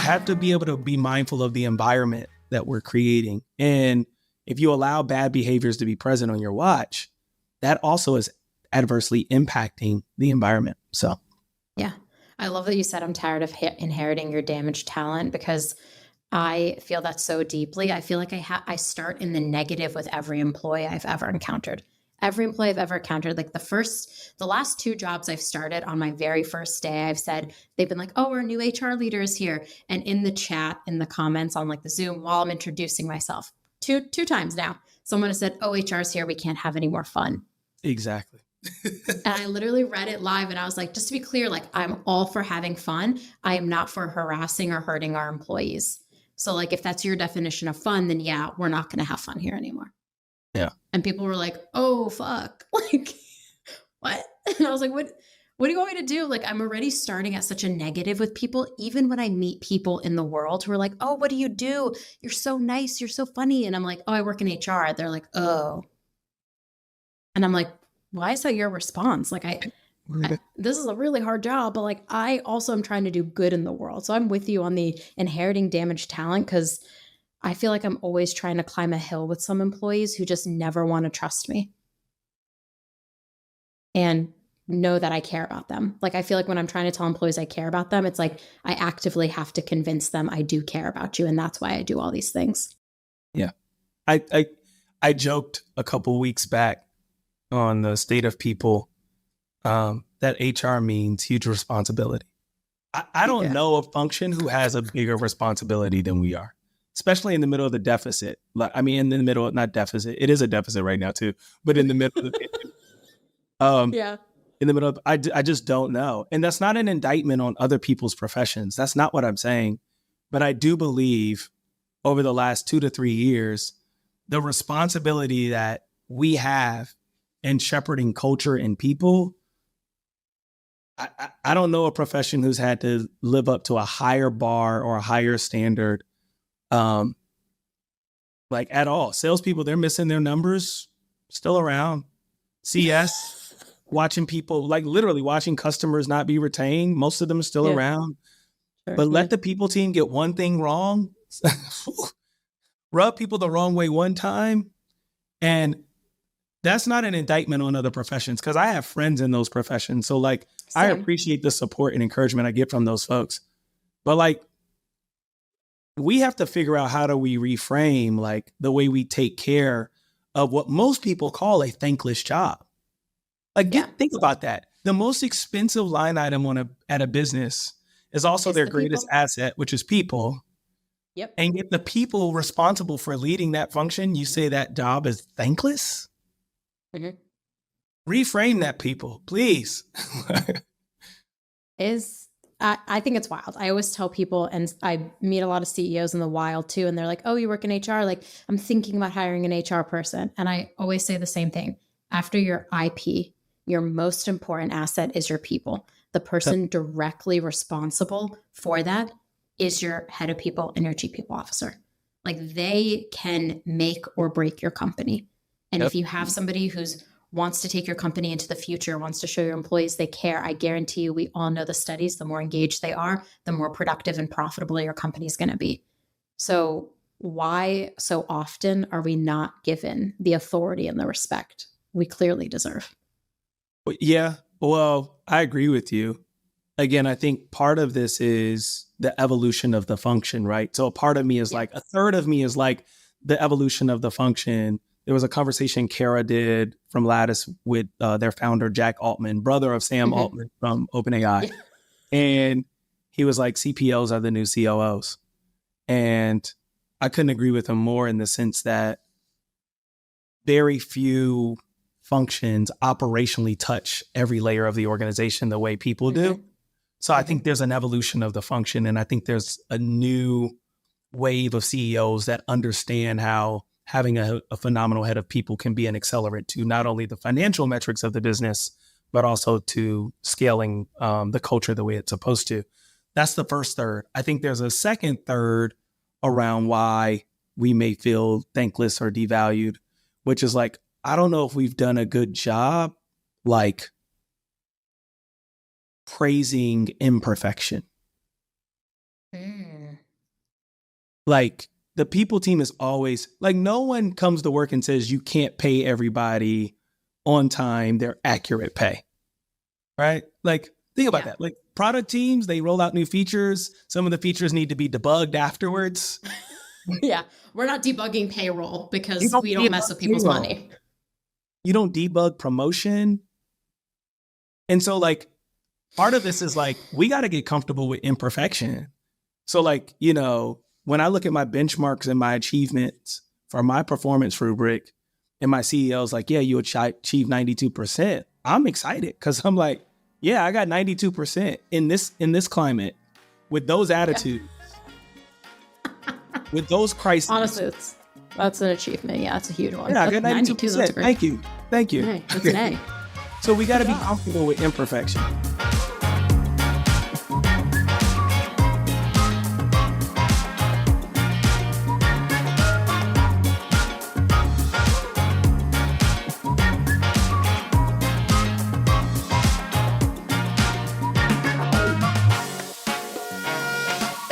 have to be able to be mindful of the environment that we're creating. And if you allow bad behaviors to be present on your watch, that also is adversely impacting the environment. So, yeah, I love that you said I'm tired of inheriting your damaged talent, because I feel that so deeply. I feel like I start in the negative with every employee I've ever encountered. Every employee I've ever encountered, like the last 2 jobs I've started, on my very first day, I've said, they've been like, oh, our new HR leader is here. And in the chat, in the comments on like the Zoom, while I'm introducing myself, two times now, someone has said, oh, HR is here. We can't have any more fun. exactly. And I literally read it live, and I was like, just to be clear, like, I'm all for having fun. I am not for harassing or hurting our employees. So like, if that's your definition of fun, then yeah, we're not going to have fun here anymore. Yeah. And people were like, oh, fuck. Like, what? And I was like, what do you want me to do? Like, I'm already starting at such a negative with people. Even when I meet people in the world who are like, oh, what do you do? You're so nice. You're so funny. And I'm like, oh, I work in HR. They're like, oh. And I'm like, why is that your response? Like, this is a really hard job, but like, I also am trying to do good in the world. So I'm with you on the inheriting damaged talent, because I feel like I'm always trying to climb a hill with some employees who just never want to trust me and know that I care about them. Like, I feel like when I'm trying to tell employees I care about them, it's like I actively have to convince them I do care about you. And that's why I do all these things. Yeah. I joked a couple weeks back on the State of People that HR means huge responsibility. I don't know a function who has a bigger responsibility than we are, especially in the middle of the deficit. Like, I mean, in the middle, not deficit. It is a deficit right now too, but in the middle of the Yeah. in the middle of, I just don't know. And that's not an indictment on other people's professions. That's not what I'm saying. But I do believe over the last 2 to 3 years, the responsibility that we have in shepherding culture and people, I don't know a profession who's had to live up to a higher bar or a higher standard, like at all. Salespeople, they're missing their numbers, still around. CS, watching people, like literally watching customers not be retained. Most of them are still around. Sure, But let the people team get one thing wrong, rub people the wrong way one time, and that's not an indictment on other professions, because I have friends in those professions. So like, I appreciate the support and encouragement I get from those folks. But like, we have to figure out how do we reframe like the way we take care of what most people call a thankless job. Like, think about that. The most expensive line item at a business is also their greatest asset, which is people. Yep. And yet the people responsible for leading that function, you say that job is thankless? Mm-hmm. Reframe that, people, please. I think it's wild. I always tell people, and I meet a lot of CEOs in the wild too, and they're like, oh, you work in HR? Like, I'm thinking about hiring an HR person. And I always say the same thing. After your IP, your most important asset is your people. The person directly responsible for that is your head of people and your chief people officer. Like, they can make or break your company. And if you have somebody who's wants to take your company into the future, wants to show your employees they care, I guarantee you, we all know the studies, the more engaged they are, the more productive and profitable your company is going to be. So why so often are we not given the authority and the respect we clearly deserve? Yeah, well, I agree with you. Again, I think part of this is the evolution of the function, right? So a part of me is like, a third of me is like the evolution of the function. There was a conversation Kara did from Lattice with their founder, Jack Altman, brother of Sam Altman from OpenAI. Yeah. And he was like, CPOs are the new COOs. And I couldn't agree with him more, in the sense that very few functions operationally touch every layer of the organization the way people do. So I think there's an evolution of the function. And I think there's a new wave of CEOs that understand how having a phenomenal head of people can be an accelerant to not only the financial metrics of the business, but also to scaling the culture the way it's supposed to. That's the first third. I think there's a second third around why we may feel thankless or devalued, which is like, I don't know if we've done a good job, like, praising imperfection. like the people team is always like, no one comes to work and says you can't pay everybody on time their accurate pay, right? Like, think about that. Like product teams, they roll out new features. Some of the features need to be debugged afterwards. Yeah. We're not debugging payroll because we don't mess with people's money. You don't debug promotion. And so like part of this is like, we got to get comfortable with imperfection. So like, you know, when I look at my benchmarks and my achievements for my performance rubric, and my CEO's like, yeah, you achieved 92%. I'm excited because I'm like, yeah, I got 92% in this climate with those attitudes, with those crises. Honestly, that's an achievement. Yeah, it's a huge one. Yeah, I got 92%. Thank you. Hey, that's an A. So we got to be comfortable with imperfection.